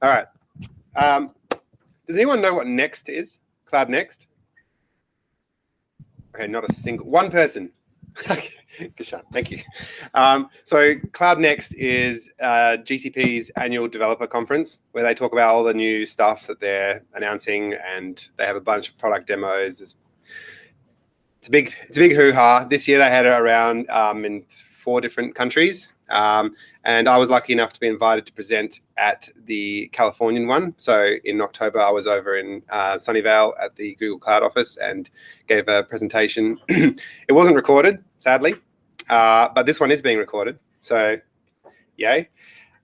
All right. Does anyone know what Next is? Cloud Next? Okay, not a single, one person. Good shot, thank you. So Cloud Next is GCP's annual developer conference where they talk about all the new stuff that they're announcing, and they have a bunch of product demos. It's a big hoo-ha. This year they had it around in 4 different countries. And I was lucky enough to be invited to present at the Californian one. So in October, I was over in Sunnyvale at the Google Cloud office and gave a presentation. It wasn't recorded, sadly, but this one is being recorded. So yay.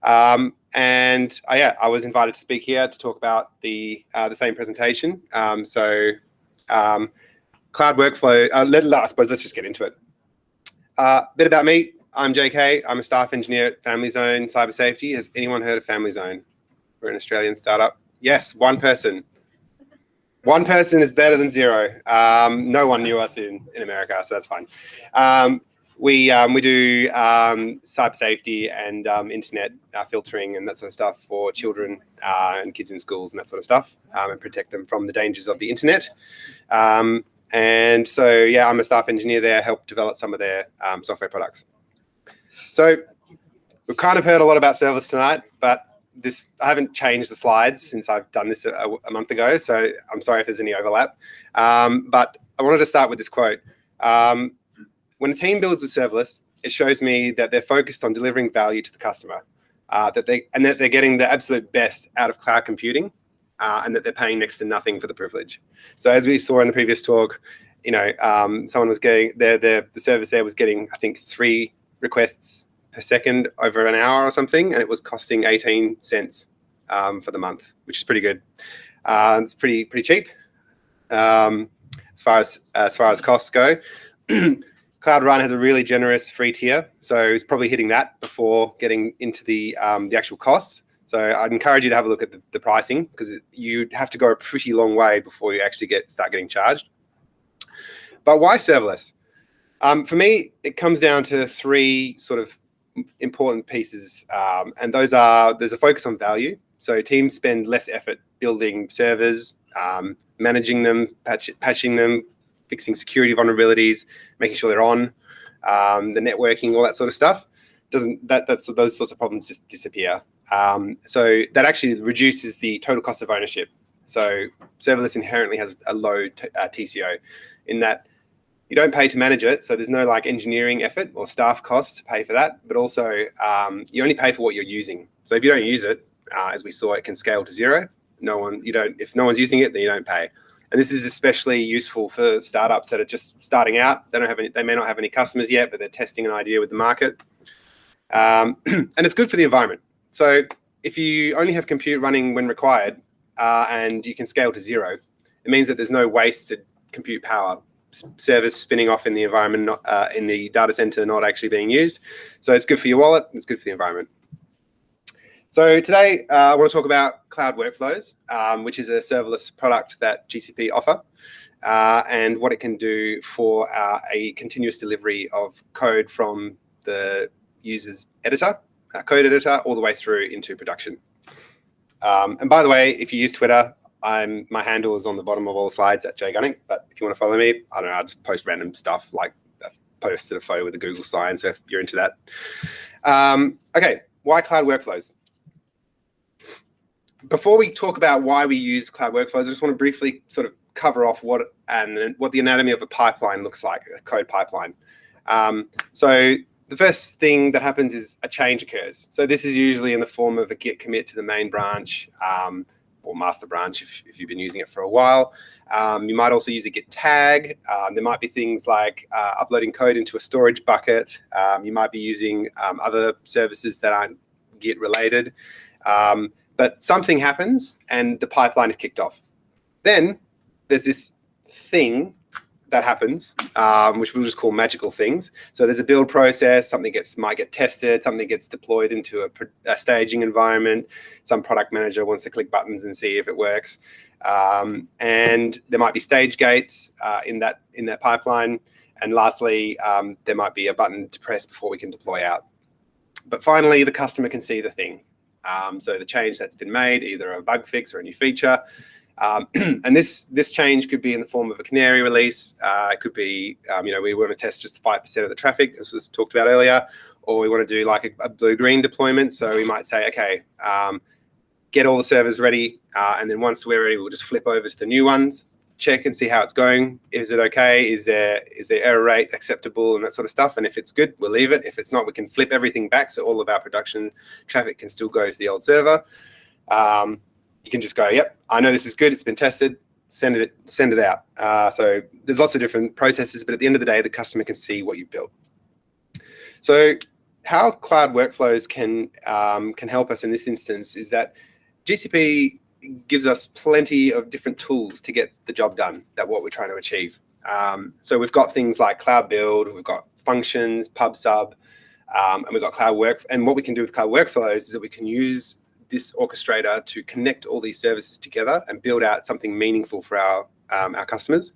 I was invited to speak here to talk about the same presentation. Cloud workflow, I suppose let's just get into it. Bit about me. I'm JK. I'm a staff engineer at Family Zone Cyber Safety. Has anyone heard of Family Zone? We're an Australian startup. Yes, one person. One person is better than 0. No one knew us in America, so that's fine. We do cyber safety and internet filtering and that sort of stuff for children and kids in schools and that sort of stuff, and protect them from the dangers of the internet. And so, yeah, I'm a staff engineer there, help develop some of their software products. So we've kind of heard a lot about serverless tonight, but I haven't changed the slides since I've done this a month ago, so I'm sorry if there's any overlap. But I wanted to start with this quote. When a team builds with serverless, it shows me that they're focused on delivering value to the customer, that they're getting the absolute best out of cloud computing, and that they're paying next to nothing for the privilege. So as we saw in the previous talk, someone was getting the service there was getting, I think, 3 requests per second over an hour or something, and it was costing 18 cents for the month, which is pretty good. It's pretty cheap as far as costs go. Cloud Run has a really generous free tier, so it's probably hitting that before getting into the actual costs. So I'd encourage you to have a look at the pricing, because you have to go a pretty long way before you actually start getting charged. But why serverless? For me, it comes down to 3 sort of important pieces, and those are: there's a focus on value. So teams spend less effort building servers, managing them, patching them, fixing security vulnerabilities, making sure they're on, the networking, all that sort of stuff. Those sorts of problems just disappear. So that actually reduces the total cost of ownership. So serverless inherently has a low TCO in that you don't pay to manage it, so there's no like engineering effort or staff costs to pay for that, but also you only pay for what you're using. So if you don't use it, as we saw, it can scale to 0. If no one's using it, then you don't pay. And this is especially useful for startups that are just starting out. They may not have any customers yet, but they're testing an idea with the market. And it's good for the environment. So if you only have compute running when required, and you can scale to 0, it means that there's no wasted compute power. Servers spinning off in the environment, not in the data center, not actually being used. So it's good for your wallet, it's good for the environment. So today I want to talk about Cloud Workflows, which is a serverless product that GCP offer, and what it can do for a continuous delivery of code from the user's editor, code editor, all the way through into production. And by the way, if you use Twitter, my handle is on the bottom of all the slides at jgunning, but if you want to follow me, I don't know, I'll just post random stuff, like I've posted a photo with a Google sign, so if you're into that. Okay, why Cloud Workflows? Before we talk about why we use Cloud Workflows, I just want to briefly sort of cover off what the anatomy of a pipeline looks like, a code pipeline. So the first thing that happens is a change occurs. So this is usually in the form of a git commit to the main branch, or master branch if you've been using it for a while. You might also use a git tag. There might be things like uploading code into a storage bucket. You might be using other services that aren't git related. But something happens and the pipeline is kicked off. Then there's this thing that happens, which we'll just call magical things. So there's a build process, something might get tested, something gets deployed into a staging environment. Some product manager wants to click buttons and see if it works. And there might be stage gates in that pipeline. And lastly, there might be a button to press before we can deploy out. But finally, the customer can see the thing. So the change that's been made, either a bug fix or a new feature. And this change could be in the form of a canary release. It could be, we want to test just 5% of the traffic, as was talked about earlier, or we want to do like a blue-green deployment. So we might say, okay, get all the servers ready, and then once we're ready, we'll just flip over to the new ones, check and see how it's going. Is it okay? Is there error rate acceptable and that sort of stuff? And if it's good, we'll leave it. If it's not, we can flip everything back, so all of our production traffic can still go to the old server. You can just go, yep, I know this is good, it's been tested, send it out. So there's lots of different processes, but at the end of the day, the customer can see what you've built. So how cloud workflows can help us in this instance is that GCP gives us plenty of different tools to get the job done, that what we're trying to achieve. So we've got things like cloud build, we've got functions, pub sub, and we've got cloud work. And what we can do with cloud workflows is that we can use this orchestrator to connect all these services together and build out something meaningful for our customers.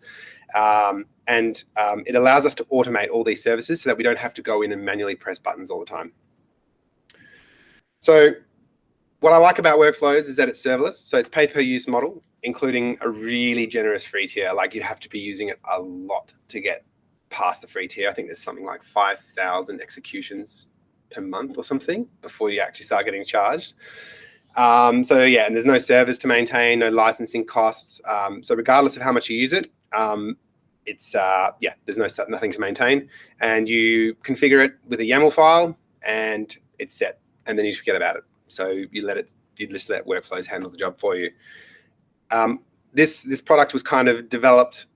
It allows us to automate all these services so that we don't have to go in and manually press buttons all the time. So what I like about workflows is that it's serverless. So it's pay-per-use model, including a really generous free tier. Like, you'd have to be using it a lot to get past the free tier. I think there's something like 5,000 executions per month or something before you actually start getting charged. So yeah, and there's no servers to maintain, no licensing costs. So regardless of how much you use it, there's nothing to maintain, and you configure it with a YAML file, and it's set, and then you forget about it. So you just let workflows handle the job for you. This product was kind of developed.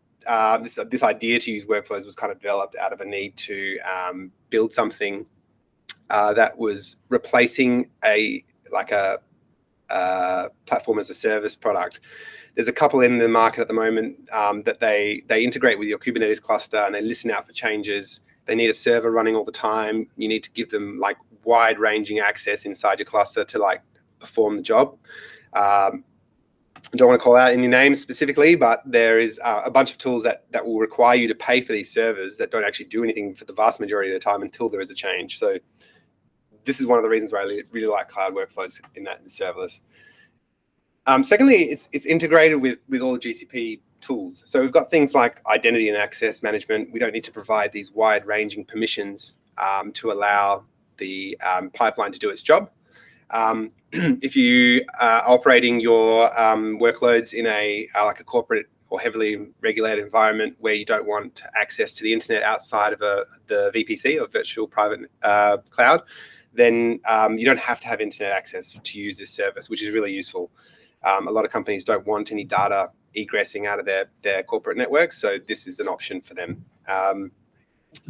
This idea to use workflows was kind of developed out of a need to build something that was replacing a platform as a service product. There's a couple in the market at the moment that they integrate with your Kubernetes cluster, and they listen out for changes. They need a server running all the time. You need to give them like wide-ranging access inside your cluster to like perform the job. I don't want to call out any names specifically, but there is a bunch of tools that will require you to pay for these servers that don't actually do anything for the vast majority of the time until there is a change. So this is one of the reasons why I really like cloud workflows in serverless. Secondly, it's integrated with all the GCP tools. So we've got things like identity and access management. We don't need to provide these wide-ranging permissions to allow the pipeline to do its job. If you are operating your workloads in a corporate or heavily regulated environment where you don't want access to the internet outside of the VPC, or virtual private cloud, then you don't have to have internet access to use this service, which is really useful. A lot of companies don't want any data egressing out of their corporate networks, so this is an option for them.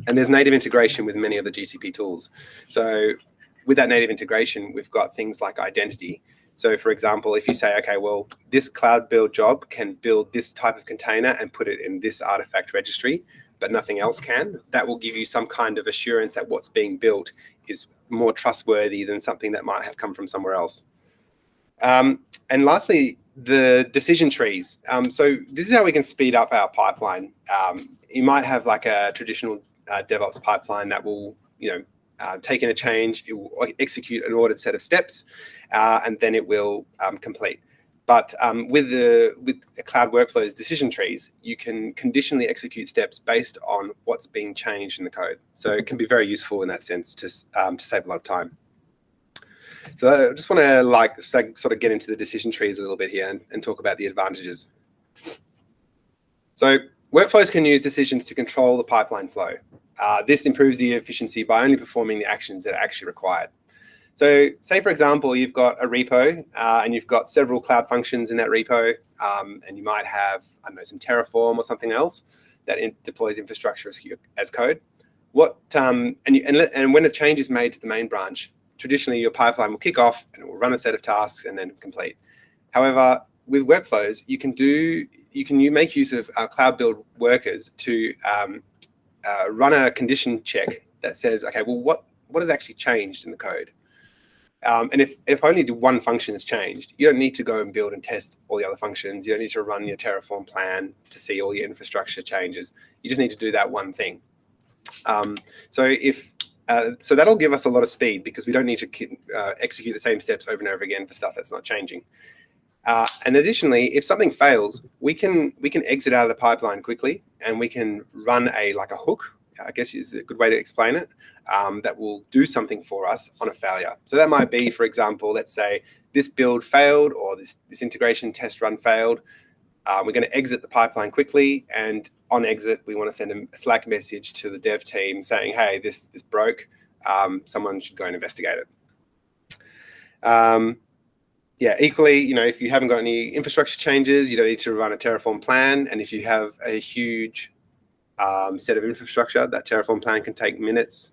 And there's native integration with many of the GCP tools. So with that native integration, we've got things like identity. So for example, if you say, okay, well, this cloud build job can build this type of container and put it in this artifact registry, but nothing else can, that will give you some kind of assurance that what's being built is more trustworthy than something that might have come from somewhere else. And lastly, the decision trees. So this is how we can speed up our pipeline. You might have like a traditional DevOps pipeline that will, take in a change, it will execute an ordered set of steps, and then it will complete. But with cloud workflows decision trees, you can conditionally execute steps based on what's being changed in the code. So it can be very useful in that sense to save a lot of time. So I just want to sort of get into the decision trees a little bit here and talk about the advantages. So workflows can use decisions to control the pipeline flow. This improves the efficiency by only performing the actions that are actually required. So say, for example, you've got a repo and you've got several cloud functions in that repo, and you might have, I don't know, some Terraform or something else that deploys infrastructure as code. And when a change is made to the main branch, traditionally your pipeline will kick off and it will run a set of tasks and then complete. However, with workflows, you can make use of our cloud build workers to run a condition check that says, okay, well, what has actually changed in the code? And if only one function has changed, you don't need to go and build and test all the other functions. You don't need to run your Terraform plan to see all your infrastructure changes. You just need to do that one thing. So if So that'll give us a lot of speed because we don't need to execute the same steps over and over again for stuff that's not changing. And additionally, if something fails, we can exit out of the pipeline quickly, and we can run a hook, I guess is a good way to explain it, that will do something for us on a failure. So that might be, for example, let's say this build failed, or this integration test run failed. We're going to exit the pipeline quickly, and on exit, we want to send a Slack message to the dev team saying, hey, this broke. Someone should go and investigate it. Equally, if you haven't got any infrastructure changes, you don't need to run a Terraform plan. And if you have a huge set of infrastructure, that Terraform plan can take minutes,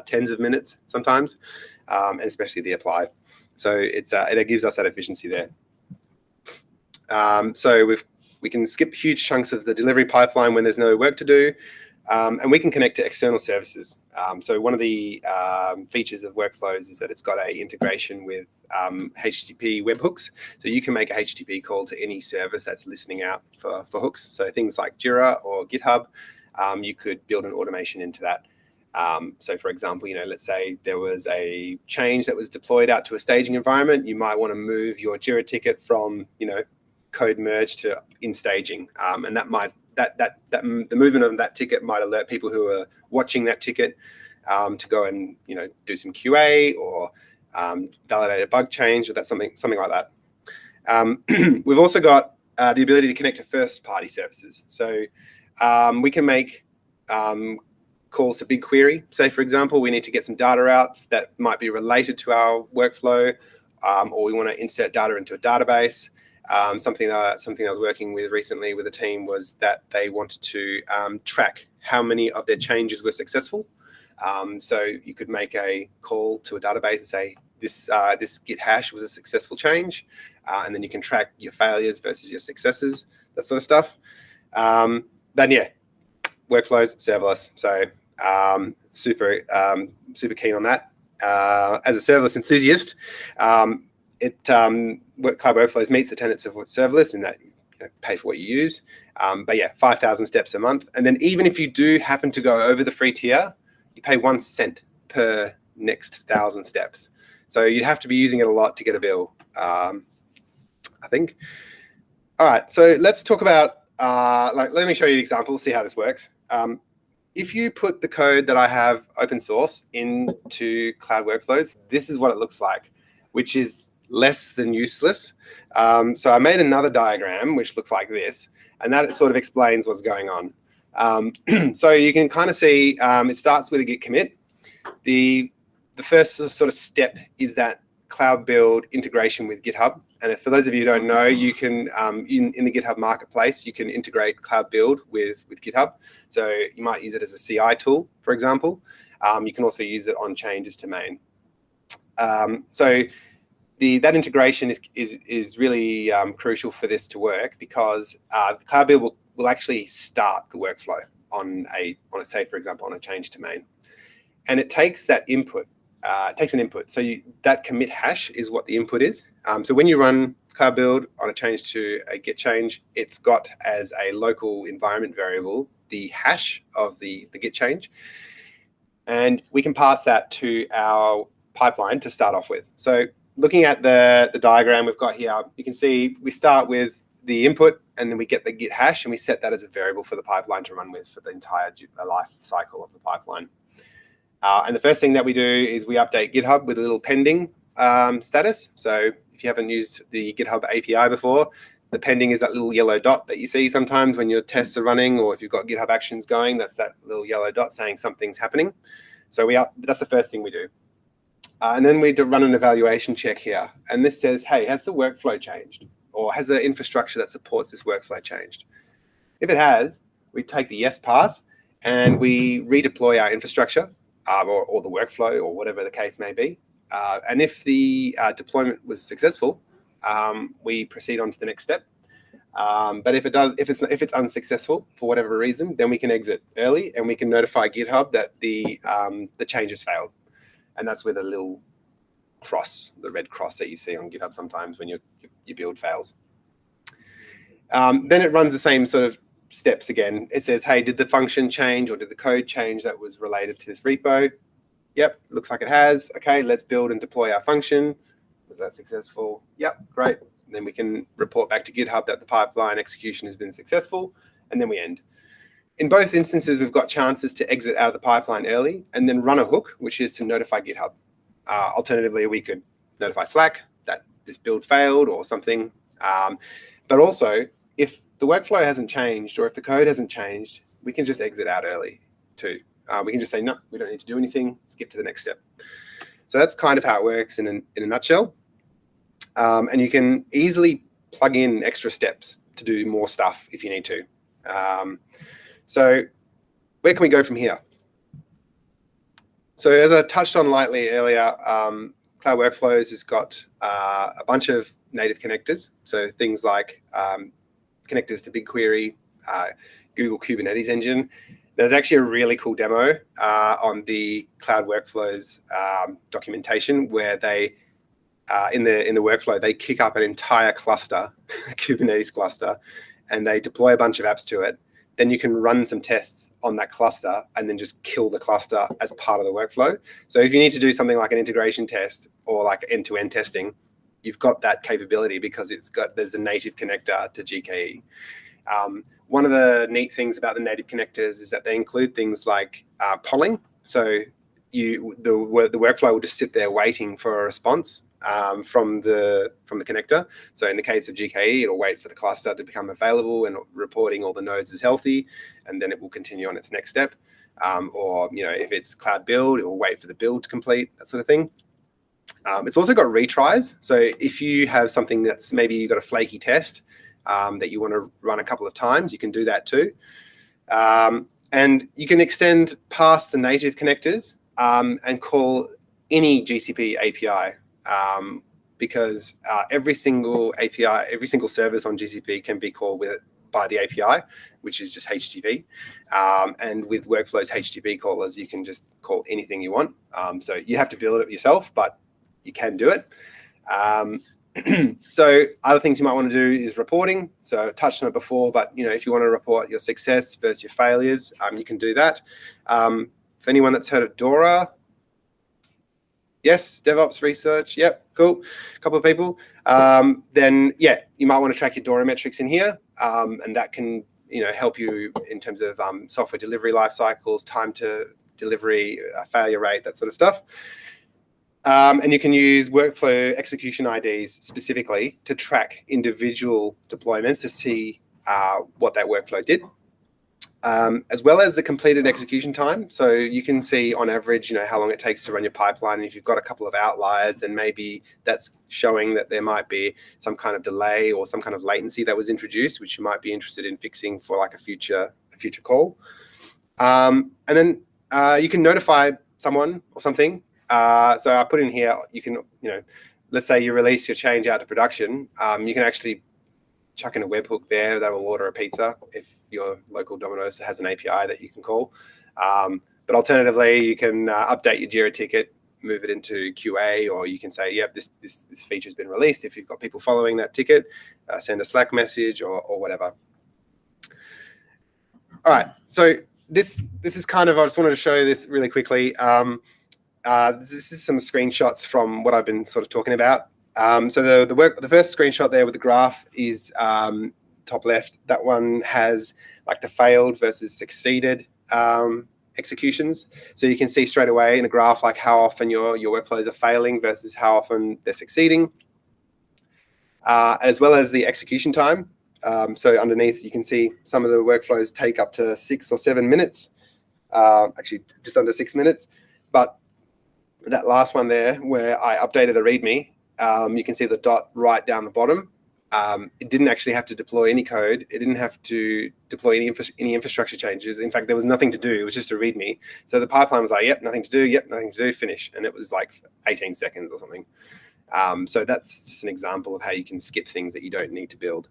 tens of minutes sometimes, and especially the applied. So it gives us that efficiency there. So we can skip huge chunks of the delivery pipeline when there's no work to do, and we can connect to external services. So one of the features of workflows is that it's got a integration with HTTP webhooks. So you can make a HTTP call to any service that's listening out for hooks. So things like Jira or GitHub, you could build an automation into that. So for example, let's say there was a change that was deployed out to a staging environment. You might want to move your Jira ticket from, code merge to in staging. And that might, the movement of that ticket might alert people who are watching that ticket to go and, do some QA or validate a bug change, or that's something like that. We've also got the ability to connect to first-party services. So we can make calls to BigQuery. Say, for example, we need to get some data out that might be related to our workflow, or we want to insert data into a database. Something I was working with recently with a team was that they wanted to track how many of their changes were successful. So you could make a call to a database and say, this Git hash was a successful change, and then you can track your failures versus your successes, that sort of stuff. Then yeah, workflows, serverless. So super keen on that. As a serverless enthusiast, Cloud Workflows meets the tenets of serverless in that pay for what you use. But yeah, 5,000 steps a month. And then even if you do happen to go over the free tier, you pay 1 cent per next 1,000 steps. So you'd have to be using it a lot to get a bill, I think. All right, so let's talk about, let me show you an example, see how this works. If you put the code that I have open source into Cloud Workflows, this is what it looks like, which is less than useless. So I made another diagram which looks like this, and that sort of explains what's going on. So you can kind of see it starts with a git commit. The first sort of step is that cloud build integration with GitHub. And for those of you who don't know, you can in the GitHub marketplace, you can integrate cloud build with GitHub. So you might use it as a CI tool, for example. You can also use it on changes to main. So that integration is really crucial for this to work, because the cloud build will actually start the workflow on say, for example, on a change to main, and it takes that input. It takes an input. So that commit hash is what the input is. So when you run cloud build on a change to a git change, it's got as a local environment variable the hash of the git change, and we can pass that to our pipeline to start off with. So looking at the diagram we've got here, you can see we start with the input, and then we get the git hash, and we set that as a variable for the pipeline to run with for the entire life cycle of the pipeline. And the first thing that we do is we update GitHub with a little pending status. So if you haven't used the GitHub API before, the pending is that little yellow dot that you see sometimes when your tests are running, or if you've got GitHub Actions going, that's that little yellow dot saying something's happening. So that's the first thing we do. And then we run an evaluation check here. And this says, hey, has the workflow changed? Or has the infrastructure that supports this workflow changed? If it has, we take the yes path and we redeploy our infrastructure, or the workflow, or whatever the case may be. And if the deployment was successful, we proceed on to the next step. But if it's unsuccessful for whatever reason, then we can exit early, and we can notify GitHub that the change has failed. And that's with a little cross, the red cross that you see on GitHub sometimes when your build fails. Then it runs the same sort of steps again. It says, hey, did the function change, or did the code change that was related to this repo? Yep, looks like it has. Okay, let's build and deploy our function. Was that successful? Yep, great. And then we can report back to GitHub that the pipeline execution has been successful, and then we end. In both instances, we've got chances to exit out of the pipeline early and then run a hook, which is to notify GitHub. Alternatively, we could notify Slack that this build failed or something. But also, if the workflow hasn't changed or if the code hasn't changed, we can just exit out early too. We can just say, no, we don't need to do anything, skip to the next step. So that's kind of how it works in a nutshell. And you can easily plug in extra steps to do more stuff if you need to. So where can we go from here? So as I touched on lightly earlier, Cloud Workflows has got a bunch of native connectors. So things like connectors to BigQuery, Google Kubernetes Engine. There's actually a really cool demo on the Cloud Workflows documentation where they, in the workflow, they kick up an entire cluster, a Kubernetes cluster, and they deploy a bunch of apps to it. Then you can run some tests on that cluster and then just kill the cluster as part of the workflow. So if you need to do something like an integration test or like end-to-end testing, you've got that capability because there's a native connector to GKE. One of the neat things about the native connectors is that they include things like polling. So the workflow will just sit there waiting for a response from the connector. So in the case of GKE, it'll wait for the cluster to become available and reporting all the nodes as healthy, and then it will continue on its next step. Or if it's cloud build, it will wait for the build to complete, that sort of thing. It's also got retries. So if you have something that's maybe you've got a flaky test that you want to run a couple of times, you can do that too. And you can extend past the native connectors and call any GCP API because every single API, every single service on GCP can be called by the API, which is just HTTP. And with Workflows HTTP callers, you can just call anything you want. So you have to build it yourself, but you can do it. So other things you might want to do is reporting. So I touched on it before, but if you want to report your success versus your failures, you can do that. For anyone that's heard of Dora, yes, DevOps research, yep, cool, a couple of people. Then yeah, you might want to track your Dora metrics in here, and that can help you in terms of software delivery life cycles, time to delivery, failure rate, that sort of stuff. And you can use workflow execution IDs specifically to track individual deployments to see what that workflow did, as well as the completed execution time. So you can see on average, how long it takes to run your pipeline. And if you've got a couple of outliers, then maybe that's showing that there might be some kind of delay or some kind of latency that was introduced, which you might be interested in fixing for like a future call. And then you can notify someone or something. So I put in here, you can, let's say you release your change out to production, you can actually chuck in a webhook there that will order a pizza if your local Domino's has an API that you can call. But alternatively, you can update your Jira ticket, move it into QA, or you can say, yep, this feature's been released. If you've got people following that ticket, send a Slack message or whatever. All right, so this is kind of, I just wanted to show you this really quickly. This is some screenshots from what I've been sort of talking about. So the first screenshot there with the graph is top left. That one has like the failed versus succeeded executions. So you can see straight away in a graph like how often your workflows are failing versus how often they're succeeding, as well as the execution time. So underneath you can see some of the workflows take up to 6 or 7 minutes, actually just under 6 minutes. But that last one there where I updated the README, you can see the dot right down the bottom. It didn't actually have to deploy any code. It didn't have to deploy any infrastructure changes. In fact, there was nothing to do. It was just a README. So the pipeline was like, yep, nothing to do. Yep, nothing to do. Finish. And it was like 18 seconds or something. So that's just an example of how you can skip things that you don't need to build.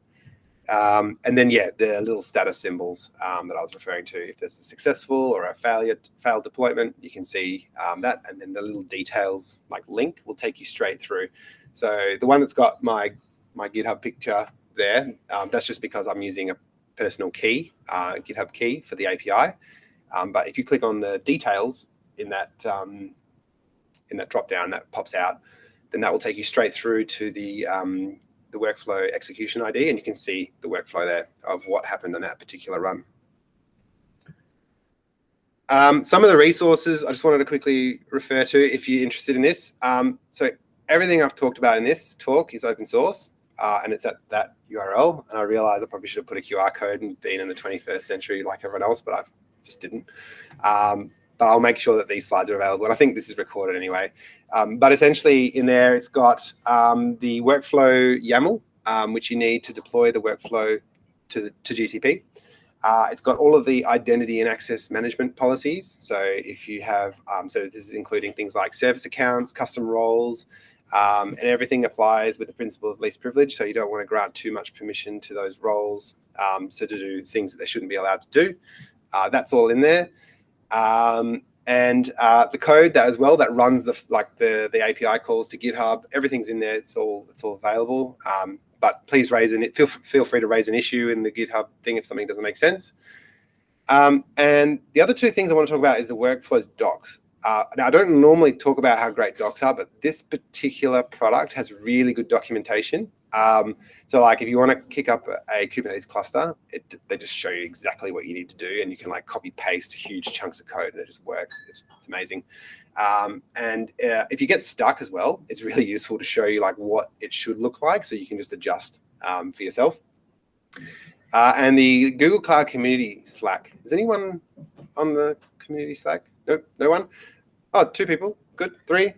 And then, yeah, the little status symbols that I was referring to. If there's a successful or a failed deployment, you can see that. And then the little details like link will take you straight through. So the one that's got my GitHub picture there, that's just because I'm using a personal key, GitHub key for the API. But if you click on the details in that drop down that pops out, then that will take you straight through to the workflow execution ID, and you can see the workflow there of what happened on that particular run. Some of the resources I just wanted to quickly refer to if you're interested in this. So everything I've talked about in this talk is open source, and it's at that URL. And I realize I probably should have put a QR code and been in the 21st century like everyone else, but I just didn't. But I'll make sure that these slides are available. And I think this is recorded anyway. But essentially in there, it's got the workflow YAML, which you need to deploy the workflow to GCP. It's got all of the identity and access management policies. So if you have, so this is including things like service accounts, custom roles, and everything applies with the principle of least privilege. So you don't want to grant too much permission to those roles, so to do things that they shouldn't be allowed to do. That's all in there. And the code that as well that runs the API calls to GitHub, everything's in there. It's all available. But please feel free to raise an issue in the GitHub thing if something doesn't make sense. And the other two things I want to talk about is the workflows docs. Now, I don't normally talk about how great docs are, but this particular product has really good documentation. So like if you want to kick up a Kubernetes cluster, they just show you exactly what you need to do, and you can like copy paste huge chunks of code and it just works. It's amazing. And if you get stuck as well, it's really useful to show you like what it should look like, so you can just adjust for yourself. And the Google Cloud Community Slack. Is anyone on the community Slack? Nope, no one. Oh, 2 people. Good. 3.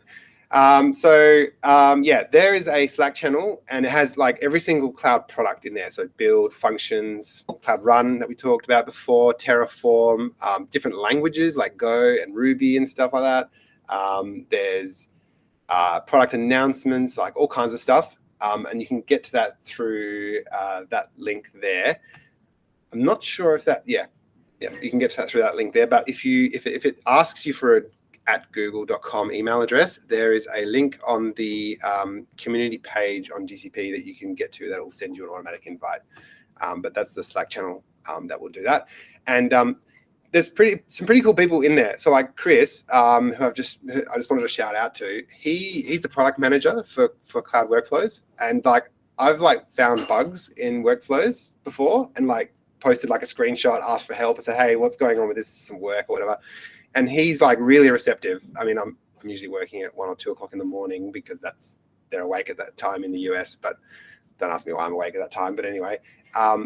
Yeah, there is a Slack channel, and it has like every single cloud product in there. So build, functions, Cloud Run that we talked about before, Terraform, different languages like Go and Ruby and stuff like that. There's product announcements, like all kinds of stuff. And you can get to that through that link there. I'm not sure if that, yeah, you can get to that through that link there. But if it asks you for a @google.com email address, there is a link on the community page on GCP that you can get to that will send you an automatic invite. But that's the Slack channel that will do that. And there's some pretty cool people in there. So like Chris, who I just wanted to shout out to, he's the product manager for Cloud Workflows. And like I've like found bugs in workflows before and like posted like a screenshot, asked for help and said, hey, what's going on with this? Some work or whatever. And he's like really receptive. I mean, I'm usually working at 1 or 2 o'clock in the morning because they're awake at that time in the US, but don't ask me why I'm awake at that time. But anyway,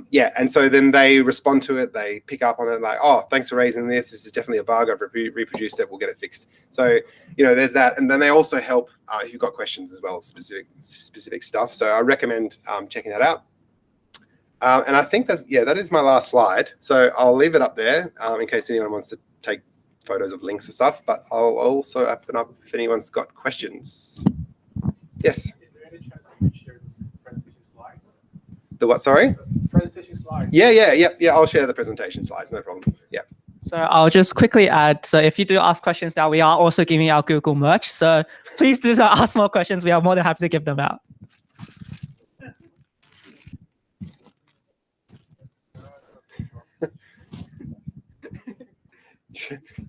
yeah. And so then they respond to it. They pick up on it like, oh, thanks for raising this. This is definitely a bug. I've reproduced it. We'll get it fixed. So, there's that. And then they also help if you've got questions as well, specific stuff. So I recommend checking that out. And I think that is my last slide. So I'll leave it up there in case anyone wants to take photos of links and stuff, but I'll also open up if anyone's got questions. Yes. Is there any chance you could share this presentation slides? The what, sorry? Presentation slides. Yeah, I'll share the presentation slides, no problem. Yeah. So I'll just quickly add, so if you do ask questions now, we are also giving out Google merch. So please do ask more questions. We are more than happy to give them out.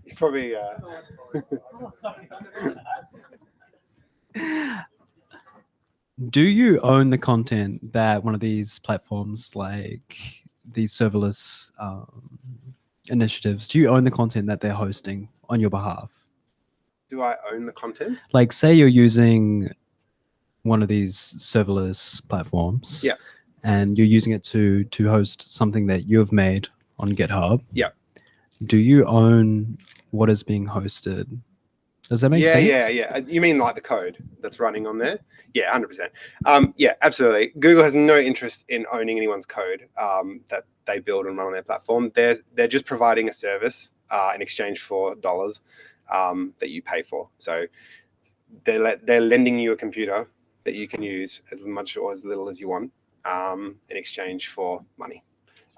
You probably Do you own the content that one of these platforms, like these serverless initiatives, do you own the content that they're hosting on your behalf? do I own the content? Like, say you're using one of these serverless platforms, Yeah, and you're using it to host something that you've made on GitHub. Yeah. Do you own what is being hosted? Does that make sense? Yeah. You mean like the code that's running on there? Yeah, 100%. Yeah, absolutely. Google has no interest in owning anyone's code that they build and run on their platform. They're just providing a service in exchange for dollars that you pay for. So they're lending you a computer that you can use as much or as little as you want in exchange for money.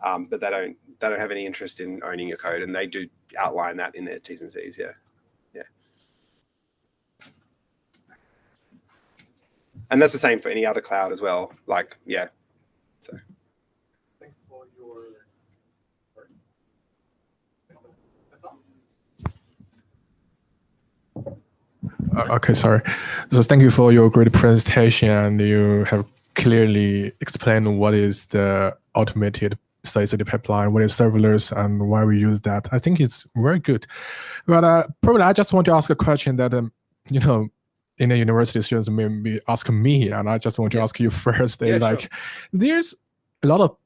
But they don't have any interest in owning your code, and they do outline that in their T's and C's. Yeah. And that's the same for any other cloud as well. Like, yeah. So. Thanks for your. Okay, sorry. So thank you for your great presentation, and you have clearly explained what is the automated CI/CD pipeline, what is serverless, and why we use that. I think it's very good. But probably I just want to ask a question that in a university, students may be asking me, and I just want to ask you first. Yeah, Like, sure. there's a lot of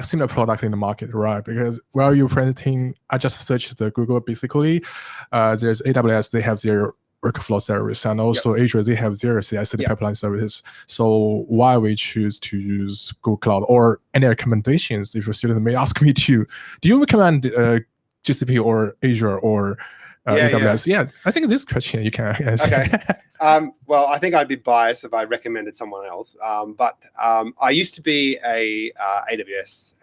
similar product in the market, right? Because while you're presenting, I just searched the Google. Basically, there's AWS. They have their workflow service, and also Azure. They have their CI/CD pipeline services. So why we choose to use Google Cloud, or any recommendations? If a student may ask me to, do you recommend GCP or Azure or AWS? Yeah, I think this question you can answer. Okay. Well, I think I'd be biased if I recommended someone else. But I used to be a AWS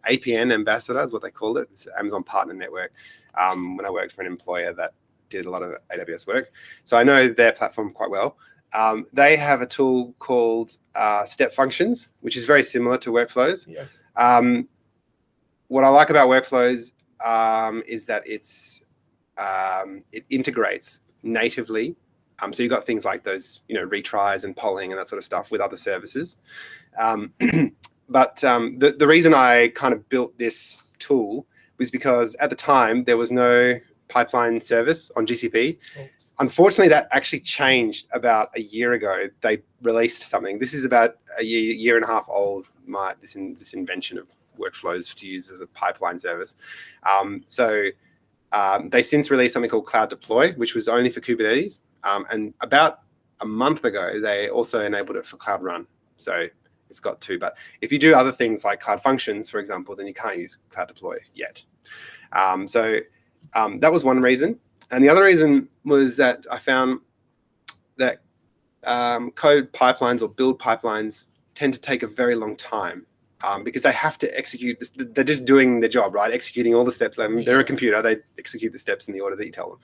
APN ambassador, is what they called it. It's Amazon Partner Network. When I worked for an employer that did a lot of AWS work, so I know their platform quite well. They have a tool called Step Functions, which is very similar to workflows. Yes. What I like about workflows is that it integrates natively. So you've got things like those, retries and polling and that sort of stuff with other services. But the reason I kind of built this tool was because at the time there was no pipeline service on GCP. Oh. Unfortunately, that actually changed about a year ago. They released something. This is about a year and a half old, this invention of workflows to use as a pipeline service. They since released something called Cloud Deploy, which was only for Kubernetes. And about a month ago, they also enabled it for Cloud Run. So it's got two. But if you do other things like Cloud Functions, for example, then you can't use Cloud Deploy yet. That was one reason. And the other reason was that I found that code pipelines or build pipelines tend to take a very long time. Because they have to execute this. They're just doing their job, right? Executing all the steps. They're a computer. They execute the steps in the order that you tell them.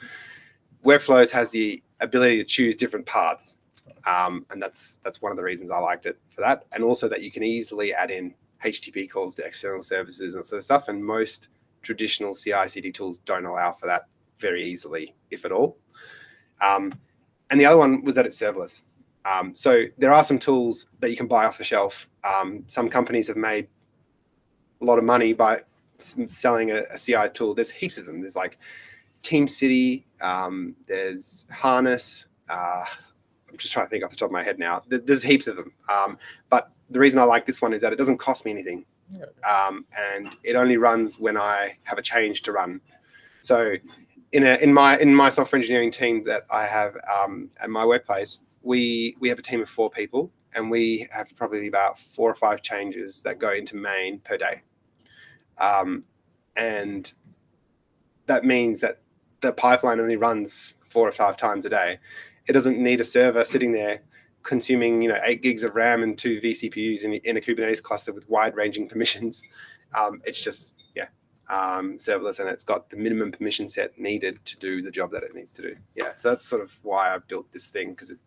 Workflows has the ability to choose different paths. And that's one of the reasons I liked it for that. And also that you can easily add in HTTP calls to external services and that sort of stuff. And most traditional CI/CD tools don't allow for that very easily, if at all. And the other one was that it's serverless. So there are some tools that you can buy off the shelf. Some companies have made a lot of money by selling a CI tool. There's heaps of them. There's like TeamCity, there's Harness. I'm just trying to think off the top of my head now. There's heaps of them. But the reason I like this one is that it doesn't cost me anything. And it only runs when I have a change to run. So in my software engineering team that I have at my workplace, we have a team of 4 people, and we have probably about 4 or 5 changes that go into main per day. And that means that the pipeline only runs 4 or 5 times a day. It doesn't need a server sitting there consuming 8 gigs of RAM and 2 vCPUs in a Kubernetes cluster with wide-ranging permissions. It's just serverless, and it's got the minimum permission set needed to do the job that it needs to do. So that's sort of why I built this thing, because it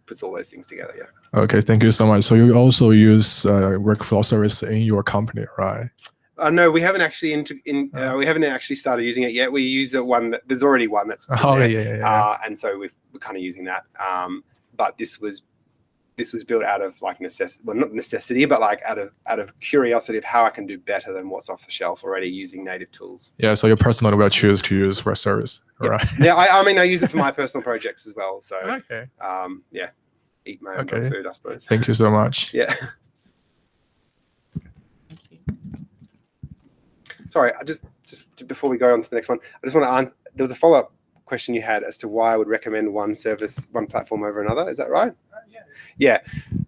puts all those things together. Okay, thank you so much. So you also use workflow service in your company, right? No, we haven't actually we haven't actually started using it yet. We use there's already one that's yeah. And so we're kind of using that. But this was built out of like necessity, well, not necessity, but like out of curiosity of how I can do better than what's off the shelf already using native tools. Yeah, so you personally will choose to use for service, right? Yeah, I use it for my personal projects as well. So okay. Eat my own food, I suppose. Thank you so much. Yeah. Sorry, I just before we go on to the next one, I just want to answer. There was a follow-up question you had as to why I would recommend one platform over another. Is that right? Yeah.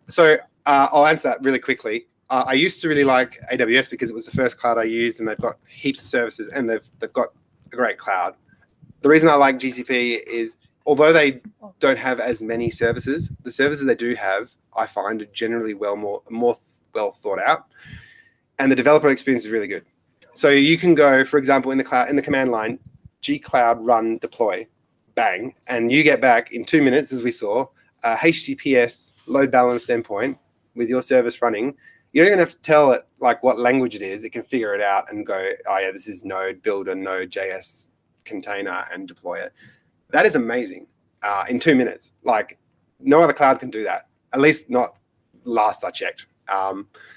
So I'll answer that really quickly. I used to really like AWS because it was the first cloud I used, and they've got heaps of services, and they've got a great cloud. The reason I like GCP is, although they don't have as many services, the services they do have, I find, are generally more well thought out, and the developer experience is really good. So you can go, for example, in the command line, gcloud run deploy, bang, and you get back in 2 minutes, as we saw, a HTTPS load balanced endpoint with your service running. You don't even have to tell it like what language it is. It can figure it out and go, oh yeah, this is Node, build a Node.js container and deploy it. That is amazing in 2 minutes. Like no other cloud can do that, at least not last I checked.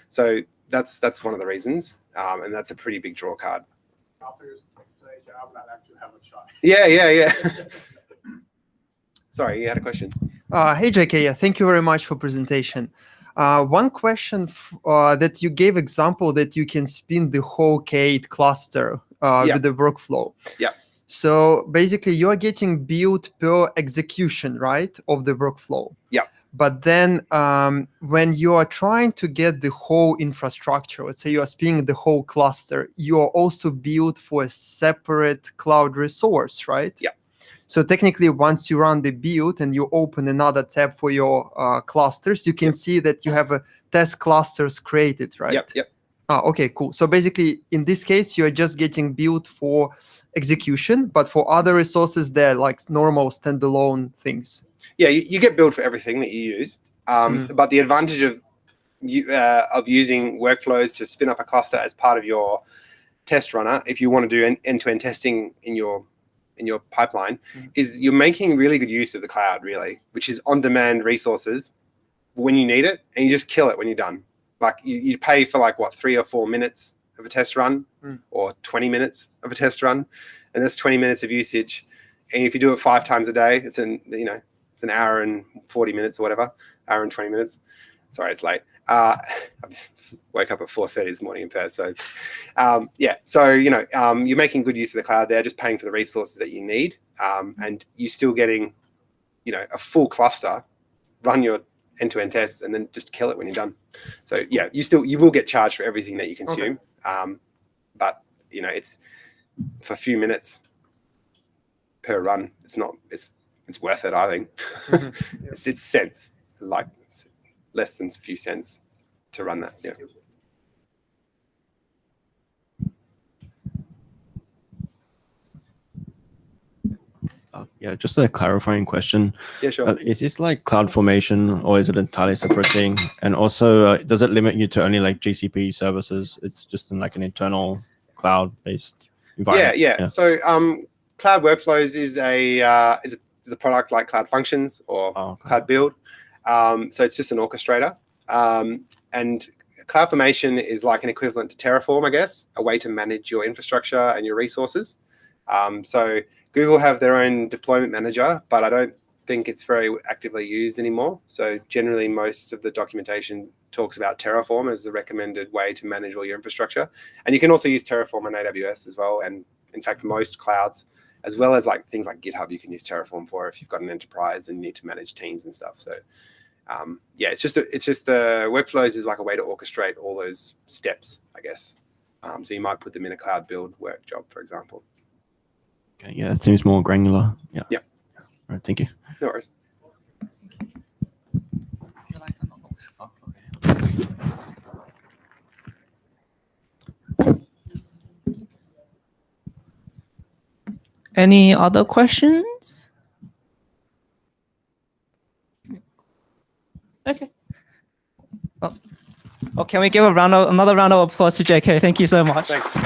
So that's one of the reasons, and that's a pretty big draw card. Yeah. Sorry, you had a question. Hey, JK, yeah, thank you very much for presentation. One question that you gave example that you can spin the whole K8 cluster with the workflow. Yeah. So basically, you are getting built per execution, right, of the workflow. Yeah. But then when you are trying to get the whole infrastructure, let's say you are spinning the whole cluster, you are also built for a separate cloud resource, right? Yeah. So technically, once you run the build and you open another tab for your clusters, you can see that you have a test clusters created, right? Yep. Okay, cool. So basically, in this case, you're just getting built for execution, but for other resources, they're like normal standalone things. Yeah, you get build for everything that you use, but the advantage of using workflows to spin up a cluster as part of your test runner, if you want to do end-to-end testing in your pipeline, is you're making really good use of the cloud, really, which is on-demand resources when you need it, and you just kill it when you're done. Like you pay for like what 3 or 4 minutes of a test run, or 20 minutes of a test run, and that's 20 minutes of usage. And if you do it 5 times a day, it's an hour and 40 minutes or whatever, hour and 20 minutes. Sorry, it's late. I woke up at 4:30 this morning in Perth. So, So, you're making good use of the cloud there, just paying for the resources that you need. And you're still getting, a full cluster, run your end-to-end tests, and then just kill it when you're done. So, yeah, you will get charged for everything that you consume. Okay. But, it's for a few minutes per run. It's worth it, I think. It's cents, like less than a few cents to run that. Yeah. Just a clarifying question. Yeah, sure. Is this like CloudFormation, or is it entirely separate thing? And also, does it limit you to only like GCP services? It's just in like an internal cloud-based environment. Yeah. So, Cloud Workflows is a product like Cloud Functions or Cloud Build. So it's just an orchestrator. And CloudFormation is like an equivalent to Terraform, I guess, a way to manage your infrastructure and your resources. So Google have their own deployment manager, but I don't think it's very actively used anymore. So generally, most of the documentation talks about Terraform as the recommended way to manage all your infrastructure. And you can also use Terraform on AWS as well. And in fact, most clouds, as well as like things like GitHub, you can use Terraform for if you've got an enterprise and you need to manage teams and stuff. So it's just workflows is like a way to orchestrate all those steps, I guess. So you might put them in a cloud build work job, for example. Okay, yeah, it seems more granular. Yeah. All right, thank you. No worries. Any other questions? Okay. Well, can we give another round of applause to JK? Thank you so much. Thanks.